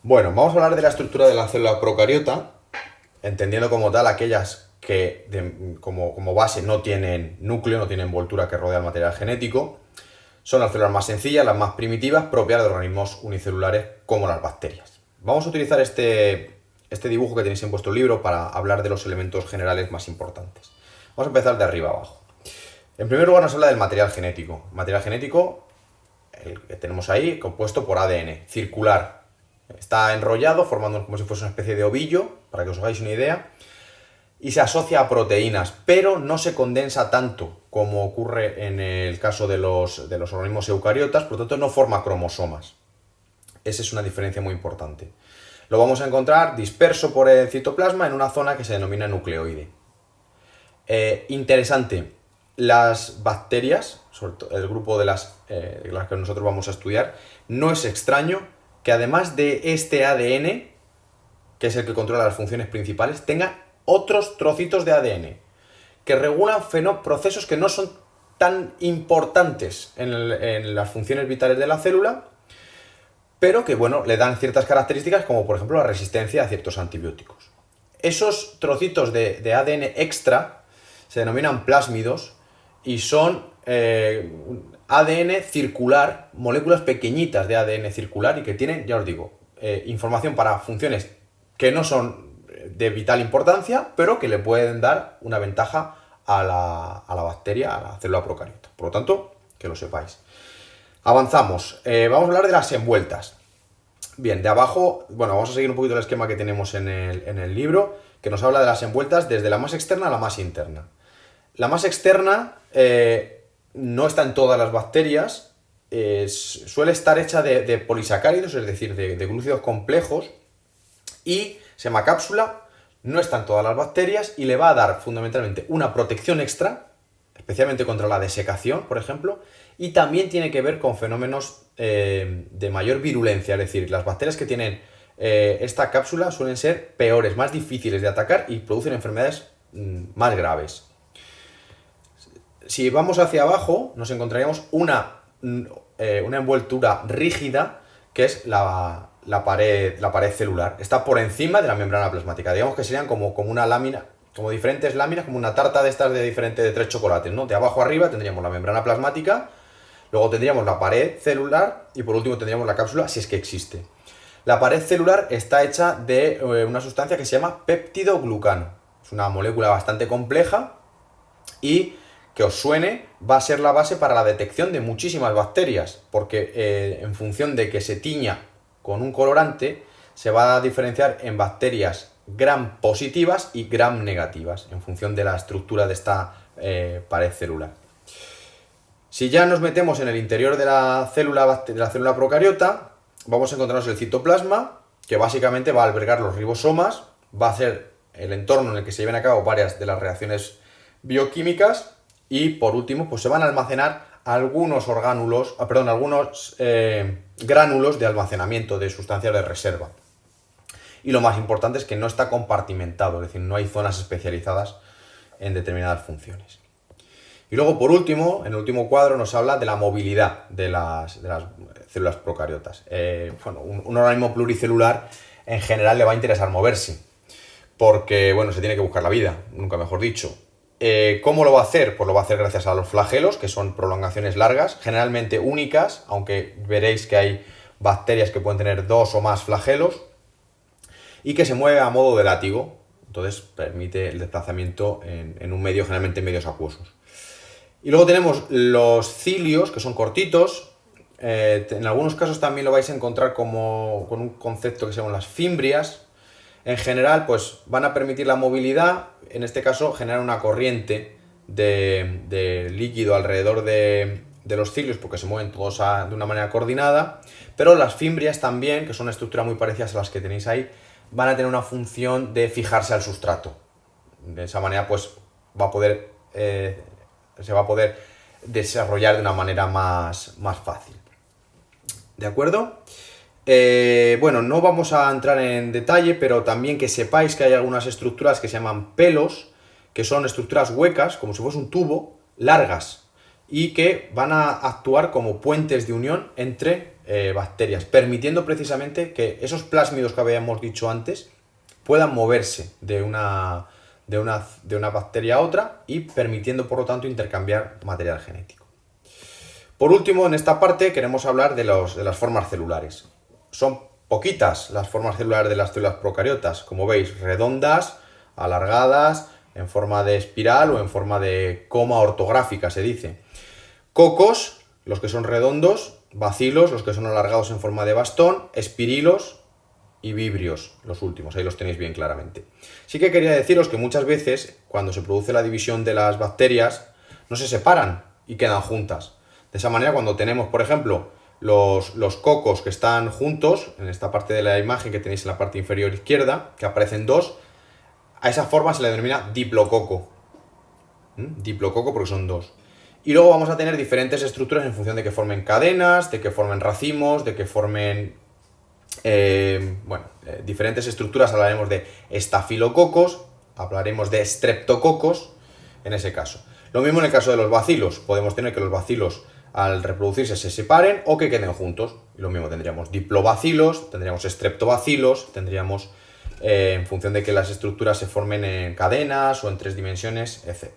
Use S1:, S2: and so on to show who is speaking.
S1: Bueno, vamos a hablar de la estructura de la célula procariota, entendiendo como tal aquellas que como base no tienen núcleo, no tienen envoltura que rodea el material genético. Son las células más sencillas, las más primitivas, propias de organismos unicelulares como las bacterias. Vamos a utilizar este dibujo que tenéis en vuestro libro para hablar de los elementos generales más importantes. Vamos a empezar de arriba abajo. En primer lugar nos habla del material genético. Material genético, el que tenemos ahí, compuesto por ADN, circular. Está enrollado, formando como si fuese una especie de ovillo, para que os hagáis una idea, y se asocia a proteínas, pero no se condensa tanto como ocurre en el caso de los organismos eucariotas, por lo tanto no forma cromosomas. Esa es una diferencia muy importante. Lo vamos a encontrar disperso por el citoplasma en una zona que se denomina nucleoide. Interesante, las bacterias, sobre todo el grupo de las que nosotros vamos a estudiar, no es extraño que además de este ADN, que es el que controla las funciones principales, tenga otros trocitos de ADN que regulan procesos que no son tan importantes en las funciones vitales de la célula, pero que, bueno, le dan ciertas características como, por ejemplo, la resistencia a ciertos antibióticos. Esos trocitos de ADN extra se denominan plásmidos y son ADN circular, moléculas pequeñitas de ADN circular y que tienen, ya os digo, información para funciones que no son de vital importancia, pero que le pueden dar una ventaja a la bacteria, a la célula procariota. Por lo tanto, que lo sepáis. Avanzamos. Vamos a hablar de las envueltas. Bien, de abajo, bueno, vamos a seguir un poquito el esquema que tenemos en el libro, que nos habla de las envueltas desde la más externa a la más interna. La más externa no está en todas las bacterias, suele estar hecha de polisacáridos, es decir, de glúcidos complejos, y se llama cápsula, no está en todas las bacterias y le va a dar fundamentalmente una protección extra, especialmente contra la desecación, por ejemplo, y también tiene que ver con fenómenos de mayor virulencia, es decir, las bacterias que tienen esta cápsula suelen ser peores, más difíciles de atacar y producen enfermedades más graves. Si vamos hacia abajo, nos encontraríamos una envoltura rígida, que es la pared celular. Está por encima de la membrana plasmática. Digamos que serían como una lámina, como diferentes láminas, como una tarta de estas de 3 chocolates, ¿no? De abajo arriba tendríamos la membrana plasmática, luego tendríamos la pared celular y por último tendríamos la cápsula, si es que existe. La pared celular está hecha de una sustancia que se llama péptidoglucano. Es una molécula bastante compleja y, que os suene, va a ser la base para la detección de muchísimas bacterias, porque en función de que se tiña con un colorante, se va a diferenciar en bacterias gram positivas y gram negativas, en función de la estructura de esta pared celular. Si ya nos metemos en el interior de la célula procariota, vamos a encontrarnos el citoplasma, que básicamente va a albergar los ribosomas, va a ser el entorno en el que se lleven a cabo varias de las reacciones bioquímicas y, por último, pues se van a almacenar algunos gránulos de almacenamiento de sustancias de reserva. Y lo más importante es que no está compartimentado, es decir, no hay zonas especializadas en determinadas funciones. Y luego, por último, en el último cuadro nos habla de la movilidad de las células procariotas. Un organismo pluricelular en general le va a interesar moverse, porque, bueno, se tiene que buscar la vida, nunca mejor dicho. ¿Cómo lo va a hacer? Pues lo va a hacer gracias a los flagelos, que son prolongaciones largas, generalmente únicas, aunque veréis que hay bacterias que pueden tener 2 o más flagelos, y que se mueve a modo de látigo, entonces permite el desplazamiento en un medio, generalmente en medios acuosos. Y luego tenemos los cilios, que son cortitos, en algunos casos también lo vais a encontrar con un concepto que se llama las fimbrias. En general, pues van a permitir la movilidad, en este caso generar una corriente de líquido alrededor de los cilios, porque se mueven todos de una manera coordinada, pero las fimbrias también, que son estructuras muy parecidas a las que tenéis ahí, van a tener una función de fijarse al sustrato. De esa manera, pues se va a poder desarrollar de una manera más fácil. ¿De acuerdo? Bueno, no vamos a entrar en detalle, pero también que sepáis que hay algunas estructuras que se llaman pelos, que son estructuras huecas, como si fuese un tubo, largas, y que van a actuar como puentes de unión entre bacterias, permitiendo precisamente que esos plásmidos que habíamos dicho antes puedan moverse de una bacteria a otra y permitiendo, por lo tanto, intercambiar material genético. Por último, en esta parte queremos hablar de las formas celulares. Son poquitas las formas celulares de las células procariotas, como veis, redondas, alargadas, en forma de espiral o en forma de coma ortográfica, se dice. Cocos, los que son redondos, bacilos, los que son alargados en forma de bastón, espirilos y vibrios, los últimos, ahí los tenéis bien claramente. Sí que quería deciros que muchas veces, cuando se produce la división de las bacterias, no se separan y quedan juntas. De esa manera, cuando tenemos, por ejemplo, los cocos que están juntos, en esta parte de la imagen que tenéis en la parte inferior izquierda, que aparecen dos, a esa forma se le denomina diplococo. Diplococo porque son dos. Y luego vamos a tener diferentes estructuras en función de que formen cadenas, de que formen racimos, de que formen diferentes estructuras. Hablaremos de estafilococos, hablaremos de streptococos en ese caso. Lo mismo en el caso de los bacilos. Podemos tener que los bacilos al reproducirse se separen o que queden juntos. Y lo mismo tendríamos diplobacilos, tendríamos streptobacilos, tendríamos en función de que las estructuras se formen en cadenas o en 3 dimensiones, etc.